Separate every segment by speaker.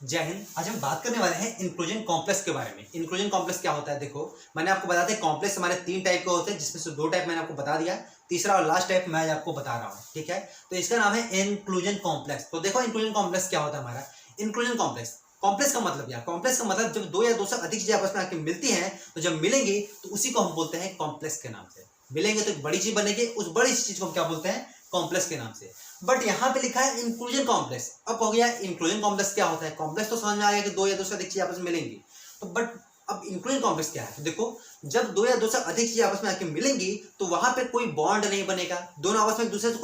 Speaker 1: जय हिंद। आज हम बात करने वाले हैं इंक्लूजन कॉम्प्लेक्स के बारे में। इंक्लूजन कॉम्प्लेक्स क्या होता है? देखो, मैंने आपको बताया था कॉम्प्लेक्स हमारे 3 टाइप के होते हैं, जिसमें से 2 टाइप मैंने आपको बता दिया, तीसरा और लास्ट टाइप मैं आपको बता रहा हूँ। ठीक है, तो इसका नाम है इंक्लूजन कॉम्प्लेक्स। तो देखो इंक्लूजन कॉम्प्लेक्स क्या होता है हमारा। इंक्लूजन कॉम्प्लेक्स, कॉम्प्लेक्स का मतलब क्या? कॉम्प्लेक्स का मतलब जब 2 या 2 से अधिक चीजें आपस में आके मिलती हैं, तो जब मिलेंगी तो उसी को हम बोलते हैं कॉम्प्लेक्स के नाम से। मिलेंगे तो एक बड़ी चीज बनेगी, उस बड़ी चीज को हम क्या बोलते हैं? कॉम्प्लेक्स के नाम से। बट यहाँ पे लिखा है इंक्लूजन कॉम्प्लेक्स। अब हो गया इंक्लूजन कॉम्प्लेक्स क्या होता है? कॉम्प्लेक्स तो समझ में आ गया कि 2 या 2 से अधिक चीजें आपस में मिलेंगी, तो बट अब इंक्लूजन कॉम्प्लेक्स क्या है? तो देखो, जब 2 या 2 से अधिक चीजें आपस में आके मिलेंगी तो वहां पे कोई बॉन्ड नहीं बनेगा, दोनों आपस में एक दूसरे से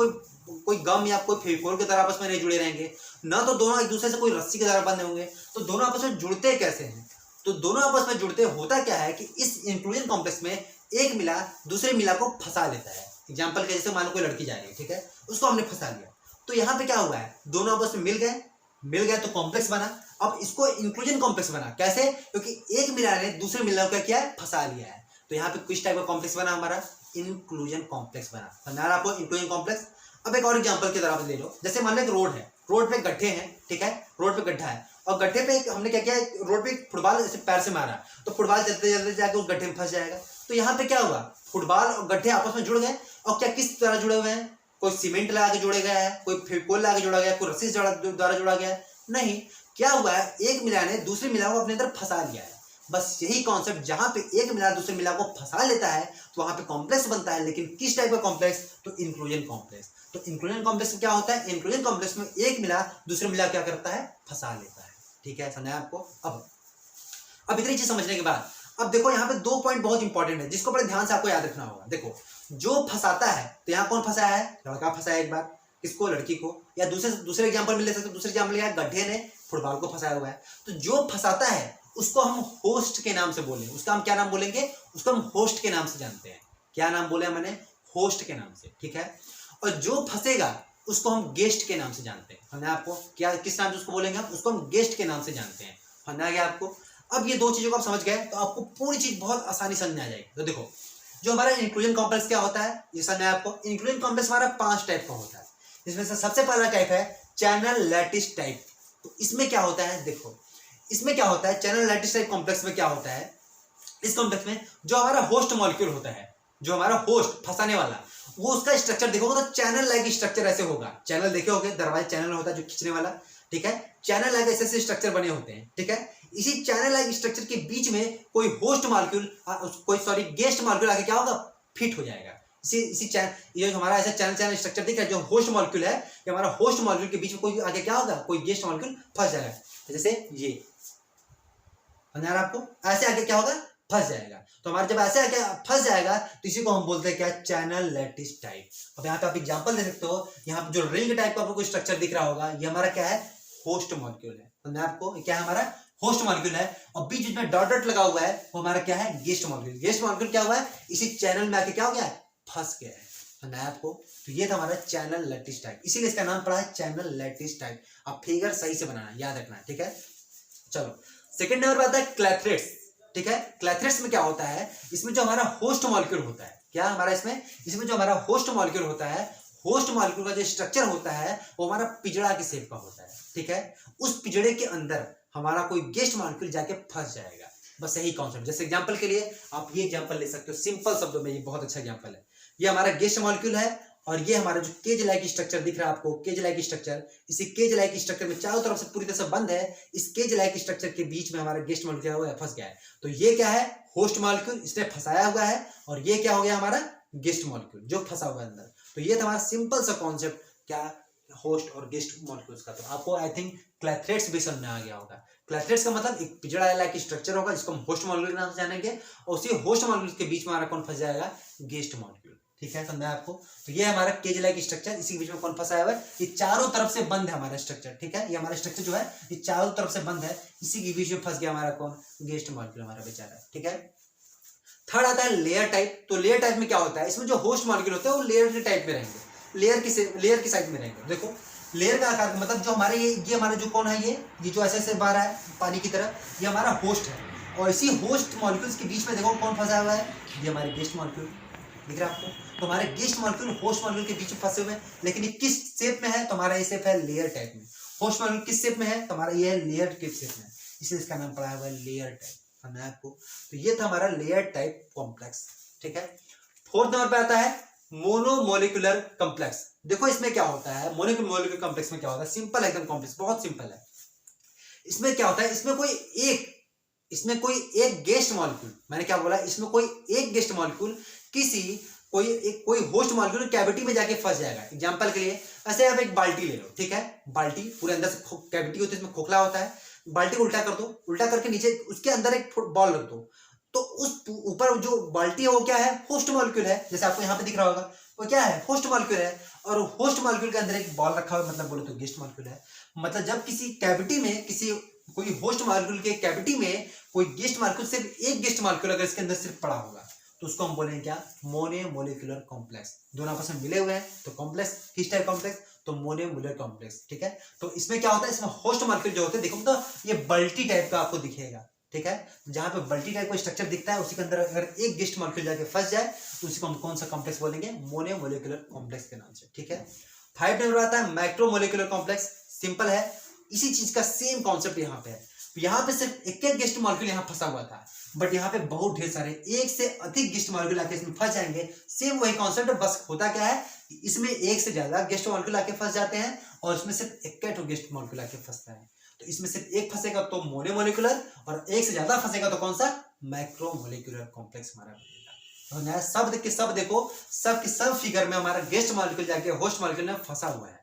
Speaker 1: कोई गम या कोई फेविकोल की तरह आपस में नहीं जुड़े रहेंगे, ना तो दोनों एक दूसरे से कोई रस्सी की तरह बंधे होंगे। तो दोनों आपस में जुड़ते कैसे हैं? तो दोनों आपस में जुड़ते होता क्या है कि इस इंक्लूजन कॉम्प्लेक्स में एक मिला दूसरे मिला को फंसा लेता है। एग्जाम्पल के जैसे मान लो कोई लड़की जा रही है, ठीक है, उसको हमने फंसा लिया, तो यहाँ पे क्या हुआ है? दोनों आपस में मिल गए तो कॉम्प्लेक्स बना। अब इसको इंक्लूजन कॉम्प्लेक्स बना कैसे? क्योंकि एक मिला ने दूसरे मिला को क्या किया है? फंसा लिया है। तो यहाँ पे किस टाइप का कॉम्प्लेक्स बना हमारा? इंक्लूजन कॉम्प्लेक्स बना। समझ रहा आपको इंक्लूजन कॉम्प्लेक्स? अब एक और एग्जांपल की तरफ ले लो। जैसे मान लो एक रोड है, रोड पे गड्ढे हैं, ठीक है, रोड पे गड्ढा है और गड्ढे पे हमने क्या किया, रोड पे फुटबॉल ऐसे पैर से मारा, तो फुटबॉल चलते चलते जाके उस गड्ढे में फंस जाएगा। तो यहाँ पे क्या हुआ? फुटबॉल और गड्ढे आपस में जुड़ गए। और क्या किस तरह जुड़े हुए हैं? कोई सीमेंट लगा के जोड़ा गया है, कोई फेविकोल लगा के जोड़ा गया है, कोई रस्सी द्वारा जोड़ा गया है? नहीं। क्या हुआ है? एक मिला ने दूसरे मिला को अपने अंदर फंसा लिया है। बस यही कॉन्सेप्ट, जहां पे एक मिला दूसरे मिला को फंसा लेता है तो वहां पे कॉम्प्लेक्स बनता है। लेकिन किस टाइप का कॉम्प्लेक्स? तो इंक्लूजन कॉम्प्लेक्स। तो इंक्लूजन कॉम्प्लेक्स में क्या होता है? इंक्लूजन कॉम्प्लेक्स में एक मिला दूसरे मिला क्या करता है? फंसा लेता है। ठीक है, समझा आपको? अब इतनी चीज समझने के बाद अब देखो, यहाँ पे 2 पॉइंट बहुत इंपॉर्टेंट है जिसको बड़े ध्यान से आपको याद रखना होगा। देखो, जो फंसाता है, तो यहाँ कौन फंसाया है? लड़का फंसाया एक बार, किसको? लड़की को। या दूसरे एग्जाम्पल में ले सकते, दूसरे एग्जाम्पल क्या है? गड्ढे ने फुटबॉल को फंसाया हुआ है। तो जो फंसाता है उसको हम होस्ट के नाम से बोलेंगे। उसका हम क्या नाम बोलेंगे? उसको हम होस्ट के नाम से जानते हैं। क्या नाम बोले मैंने? होस्ट के नाम से। ठीक है, और जो फंसेगा उसको हम गेस्ट के नाम से जानते हैं। हमने आपको क्या किस नाम से उसको बोलेंगे? हम उसको हम गेस्ट के नाम से जानते हैं। समझ आ गया आपको? अब ये 2 चीजों को आप समझ गए तो आपको पूरी चीज बहुत आसानी समझ में आ जाएगी। तो देखो, जो हमारा इंक्लूजन कॉम्प्लेक्स क्या होता है, ये समझ आया आपको? इंक्लूजन कॉम्प्लेक्स हमारा 5 टाइप का होता है, जिसमें से सबसे पहला टाइप है चैनल लैटिस टाइप। तो इसमें क्या होता है? देखो, इसमें क्या होता है? चैनल लैटिस टाइप कॉम्प्लेक्स में क्या होता है? इस कॉम्प्लेक्स में जो हमारा होस्ट मॉलिक्यूल होता है, जो हमारा होस्ट फंसाने वाला, वो उसका स्ट्रक्चर देखोगे तो चैनल लाइक स्ट्रक्चर ऐसे होगा। चैनल देखे होगे, दरवाजे चैनल होता है जो खींचने वाला, ठीक है, चैनल लाइक ऐसे स्ट्रक्चर बने होते हैं। ठीक है, इसी चैनल लाइक स्ट्रक्चर के बीच में कोई होस्ट मॉलिक्यूल, गेस्ट मॉलिक्यूल आके क्या होगा? फिट हो जाएगा। इसी चैनल, ये हमारा ऐसा चैनल स्ट्रक्चर दिख रहा है, जो होस्ट मॉलिक्यूल है, ये हमारा होस्ट मॉलिक्यूल के बीच में कोई आगे क्या होगा? कोई गेस्ट मॉलिक्यूल फंस जाएगा। जैसे ये समझ रहा आपको? ऐसे आगे क्या होगा? फंस जाएगा। तो हमारा जब ऐसे आगे फंस जाएगा तो इसी को हम बोलते हैं क्या? Channel lattice type. अब यहाँ पे आप एग्जांपल दे सकते हो। यहाँ पे जो रिंग टाइप का आपको स्ट्रक्चर दिख रहा होगा, ये हमारा क्या है? होस्ट मॉलिक्यूल है। समझ आपको? क्या है? हमारा होस्ट मॉलिक्यूल है। और बीच में डॉट डॉट लगा हुआ है, वो हमारा क्या है? Guest molecule. गेस्ट मॉलिक्यूल क्या हुआ है? इसी चैनल में आके क्या हो गया है? फंस गया है। समझ आपको? तो ये था हमारा चैनल लैटिस टाइप, इसीलिए इसका नाम पड़ा है चैनल लैटिस टाइप। आप फिगर सही से बनाना, याद रखना है। ठीक है, चलो सेकंड नंबर पे आता है क्लैथरेट्स। ठीक है, क्लैथरेट्स में क्या होता है? इसमें जो हमारा होस्ट मॉलिक्यूल होता है, क्या हमारा इसमें जो हमारा होस्ट मॉलिक्यूल होता है, होस्ट मॉलिक्यूल का जो स्ट्रक्चर होता है वो हमारा पिजड़ा के शेप का होता है। ठीक है, उस पिजड़े के अंदर हमारा कोई गेस्ट मॉलिक्यूल जाके फंस जाएगा। बस यही कॉन्सेप्ट। जैसे एग्जांपल के लिए आप ये एग्जांपल ले सकते हो, सिंपल शब्दों में, ये बहुत अच्छा एग्जांपल है। ये हमारा गेस्ट मॉलिक्यूल है और ये हमारा जो केज लाइक स्ट्रक्चर दिख रहा है आपको, केज लाइक स्ट्रक्चर, इसी केज लाइक स्ट्रक्चर में चारों तरफ से पूरी तरह से बंद है। इस केज लाइक स्ट्रक्चर के बीच में हमारा गेस्ट मॉलिक्यूल हुआ है, फंस गया है। तो ये क्या है? होस्ट मॉलिक्यूल, इसने फंसाया हुआ है, और ये क्या हो गया? हमारा गेस्ट मॉलिक्यूल जो फंसा हुआ है अंदर। तो ये था हमारा सिंपल सा कॉन्सेप्ट, क्या? होस्ट और गेस्ट मॉलिक्यूल्स का। तो आपको आई थिंक क्लैथरेट्स भी समझ में आ गया होगा। क्लैथरेट्स का मतलब एक पिजड़ा लाइक स्ट्रक्चर होगा जिसको हम होस्ट मॉलिक्यूल के नाम से जानेंगे, और उसी होस्ट मॉलिक्यूल के बीच में हमारा कौन फंस जाएगा? Guest molecule. ठीक है, समझा आपको? तो ये हमारा केज लाइक स्ट्रक्चर, इसी के बीच में कौन फंसा हुआ है? ये चारों तरफ से बंद है हमारा स्ट्रक्चर। ठीक है, ये हमारा स्ट्रक्चर जो है ये चारों तरफ से बंद है, इसी के बीच में फंस गया हमारा कौन? गेस्ट मॉलिक्यूल हमारा बेचारा। ठीक है, थर्ड आता है लेयर टाइप। तो लेयर टाइप में क्या होता है? इसमें जो होस्ट मॉलिक्यूल होते हैं वो लेयर के टाइप में रहेंगे, लेयर की साइड में रहेंगे। देखो, लेयर का आकार मतलब जो हमारे ये हमारा जो कौन है, ये जो ऐसे बाहर है पानी की तरह, ये हमारा होस्ट है। और इसी होस्ट मॉलिक्यूल्स के बीच में देखो कौन फंसा हुआ है? ये हमारे गेस्ट मॉलिक्यूल दिख रहा है आपको? तो हमारे गेस्ट मॉलिक्यूल होस्ट मॉलिक्यूल के बीच में फंसे हुए हैं, लेकिन ये किस शेप में है? तो हमारा ये शेप है लेयर टाइप में। होस्ट मॉलिक्यूल किस शेप में है, तो हमारा ये लेयर के शेप में, इसलिए इसका नाम पड़ा हुआ है लेयर टाइप, समझा आपको। तो ये था हमारा लेयर टाइप कॉम्प्लेक्स, ठीक है। फोर्थ नंबर पे आता है मोनोमोलिकुलर कॉम्प्लेक्स। देखो इसमें क्या होता है, मोनोमोलिकुलर कॉम्प्लेक्स में क्या होता है, सिंपल एकदम कॉम्प्लेक्स, बहुत सिंपल है। इसमें क्या होता है, इसमें कोई एक गेस्ट मॉलिक्यूल, मैंने क्या बोला, इसमें कोई एक गेस्ट मॉलिक्यूल कोई होस्ट मॉलिक्यूल कैविटी में जाके फंस जाएगा। एग्जांपल के लिए ऐसे आप एक बाल्टी ले लो, ठीक है, बाल्टी पूरे अंदर से कैविटी होती है, इसमें खोखला होता है, बाल्टी को उल्टा कर दो, उल्टा करके नीचे उसके अंदर एक बॉल रख दो, तो उस ऊपर जो बाल्टी है वो क्या है, होस्ट मॉलिक्यूल है, जैसे आपको यहाँ पे दिख रहा होगा, वो क्या है, होस्ट मॉलिक्यूल है। और होस्ट मॉलिक्यूल के अंदर एक बॉल रखा हुआ, मतलब बोले तो गेस्ट मॉलिक्यूल है। मतलब जब किसी कैविटी में कोई होस्ट मॉलिक्यूल के कैविटी में कोई गेस्ट मॉलिक्यूल, सिर्फ एक गेस्ट मॉलिक्यूल अगर इसके अंदर सिर्फ पड़ा होगा, तो उसको हम बोलेंगे क्या, मोनोमोलिकुलर कॉम्प्लेक्स। दोनों आपस में मिले हुए हैं तो कॉम्प्लेक्स, किस टाइप कॉम्प्लेक्स, तो मोनोमोलिकुलर कॉम्प्लेक्स, ठीक है। तो इसमें क्या होता है, इसमें होस्ट मॉलिक्यूल जो होते हैं, देखो तो ये बल्टी टाइप का आपको दिखेगा, ठीक है। जहां पे बल्टी टाइप का स्ट्रक्चर दिखता है, उसी के अंदर अगर एक गेस्ट मॉलिक्यूल जाके फंस जाए, तो उसी को हम कौन सा कॉम्प्लेक्स बोलेंगे, मोनोमोलिकुलर कॉम्प्लेक्स के नाम से, ठीक है। 5 नंबर आता है मैक्रोमोलिकुलर कॉम्प्लेक्स। सिंपल है, इसी चीज का सेम कॉन्सेप्ट यहाँ पे है। यहाँ पे सिर्फ एक गेस्ट मॉलिक्यूल यहाँ फंसा हुआ था, बट यहाँ पे बहुत ढेर सारे, एक से अधिक गेस्ट मॉलिक्यूल आके इसमें फंस जाएंगे। सेम वही कॉन्सेप्ट, बस होता क्या है, इसमें एक से ज्यादा गेस्ट मॉलिक्यूल आके फंस जाते हैं, और इसमें सिर्फ एक गेस्ट मॉलिक्यूल आके फंसता है। तो इसमें सिर्फ एक फंसेगा तो मोनोमोलिकुलर, और एक से ज्यादा फंसेगा तो कौन सा, मैक्रोमोलिकुलर कॉम्प्लेक्स हमारा बनेगा। तो शब्द के सब देखो, सब के सब फिगर में हमारा गेस्ट मॉलिक्यूल जाके होस्ट मॉलिक्यूल में फंसा हुआ है,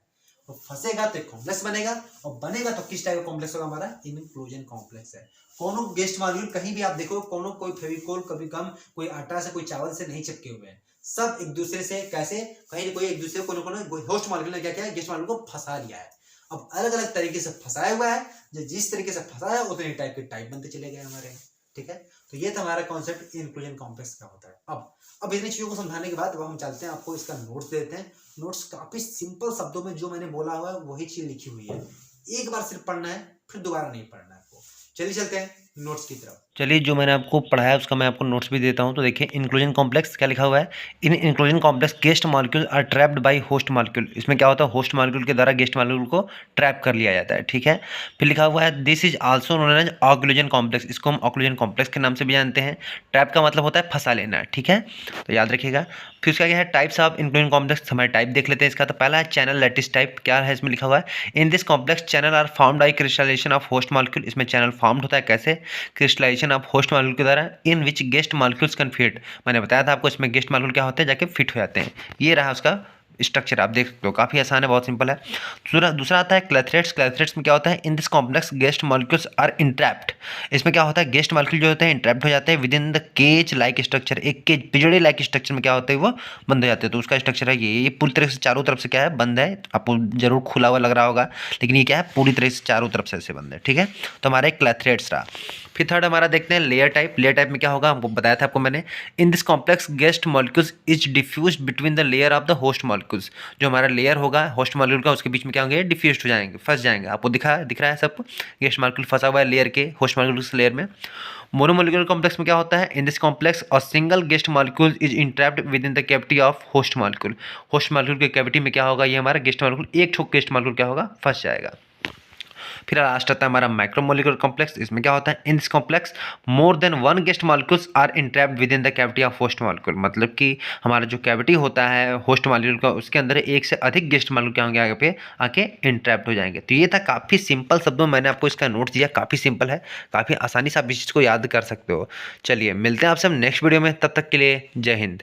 Speaker 1: तो फंसेगा तो एक कॉम्प्लेक्स बनेगा, और बनेगा तो किस टाइप का कॉम्प्लेक्स होगा, हमारा इंक्लूजन कॉम्प्लेक्स है। कोनो गेस्ट मॉलिक्यूल कहीं भी आप देखो, कोनो कोई फेविकोल कभी कम कोई आटा से कोई चावल से नहीं चिपके हुए हैं, सब एक दूसरे से कैसे, कहीं कोई एक दूसरे को कोनो होस्ट मॉलिक्यूल ने क्या किया है, गेस्ट मॉलिक्यूल को फंसा लिया है। अब अलग अलग तरीके से फंसाया हुआ है, जिस तरीके से फंसाया उतने टाइप के टाइप बनते चले गए हमारे, ठीक है। तो ये था हमारा कॉन्सेप्ट इंक्लूजन कॉम्प्लेक्स का होता है। अब इतनी चीजों को समझाने के बाद अब हम चलते हैं, आपको इसका नोट्स देते हैं। नोट्स काफी सिंपल शब्दों में जो मैंने बोला हुआ है वही चीज लिखी हुई है, एक बार सिर्फ पढ़ना है, फिर दोबारा नहीं पढ़ना है आपको। चलिए चलते हैं नोट्स की तरफ।
Speaker 2: चलिए, जो मैंने आपको पढ़ाया उसका मैं आपको नोट्स भी देता हूं। तो देखिए, इंक्लूजन कॉम्प्लेक्स क्या लिखा हुआ है, in inclusion complex guest molecule are trapped by host molecule. इसमें क्या होता है, होस्ट मॉलिक्यूल के द्वारा गेस्ट मॉलिक्यूल को ट्रैप कर लिया जाता है, ठीक है। फिर लिखा हुआ है this is also known as occlusion complex. इसको हम ऑक्लूजन कॉम्प्लेक्स के नाम से भी जानते हैं। ट्रैप का मतलब होता है फंसा लेना, ठीक है, तो याद रखिएगा। फिर उसका क्या है, टाइप्स ऑफ इंक्लूजन कॉम्प्लेक्स, हमारे टाइप देख लेते हैं इसका। तो पहला है चैनल लैटिस टाइप। क्या है इसमें लिखा हुआ है, in this complex channel are found by crystallization of host molecule. इसमें चैनल फाउंड होता है कैसे, क्रिस्टलाइजेशन ऑफ होस्ट मॉलिक्यूल के द्वारा, in which guest molecules can fit. मैंने बताया था आपको, इसमें गेस्ट मॉलिक्यूल क्या होते हैं, जाके फिट हो जाते हैं। ये रहा उसका स्ट्रक्चर, आप देख सकते हो, काफी आसान है, बहुत सिंपल है। दूसरा आता है क्लैथरेट्स। क्लैथरेट्स में क्या होता है, in this complex guest molecules are entrapped. इसमें क्या होता है, गेस्ट मॉलिक्यूल जो होते हैं इंट्रैप्ड हो जाते हैं within the cage like structure. एक केज पिंजड़े लाइक स्ट्रक्चर में क्या होते हैं, वो बंद हो जाते हैं। तो उसका स्ट्रक्चर है ये पूरी तरह से चारों तरफ से क्या है, बंद है। आपको जरूर खुला हुआ लग रहा होगा, लेकिन ये क्या है, पूरी तरह से चारों तरफ से ऐसे बंद है, ठीक है। तो हमारा एक क्लैथरेट्स रहा। फिर थर्ड हमारा देखते हैं लेयर टाइप। लेयर टाइप में क्या होगा, हमको बताया था आपको मैंने, इन this complex guest molecules is diffused between the layer of the host molecules. जो हमारा लेयर होगा होस्ट मॉलिक्यूल का, उसके बीच में क्या होंगे, डिफ्यूज हो जाएंगे, फंस जाएंगे। आपको दिख रहा है सब, गेस्ट मॉलिक्यूल फंसा हुआ है लेयर के, होस्ट मॉलिक्यूल लेयर में। मोनोमोलिकुलर कॉम्प्लेक्स में क्या होता है, in this complex a single guest molecule is entrapped within the cavity of host molecule. Host molecule के कैविटी में क्या होगा, ये हमारा गेस्ट मॉलिक्यूल, एक ठोक गेस्ट मॉलिक्यूल क्या होगा, फंस जाएगा। फिर लास्ट आता है हमारा माइक्रोमोलिकुलर कॉम्प्लेक्स। इसमें क्या होता है, in this complex more than one guest molecules are entrapped within the cavity of host molecule. मतलब कि हमारा जो कैविटी होता है होस्ट मॉलिक्यूल का, उसके अंदर एक से अधिक गेस्ट मॉलिक्यूल क्या होंगे, आगे पे आके इंट्रैप्ड हो जाएंगे। तो ये था काफ़ी सिंपल शब्दों में मैंने आपको इसका नोट दिया, काफ़ी सिंपल है, काफ़ी आसानी से आप इस चीज़ को याद कर सकते हो। चलिए मिलते हैं आपसे हम नेक्स्ट वीडियो में, तब तक के लिए जय हिंद।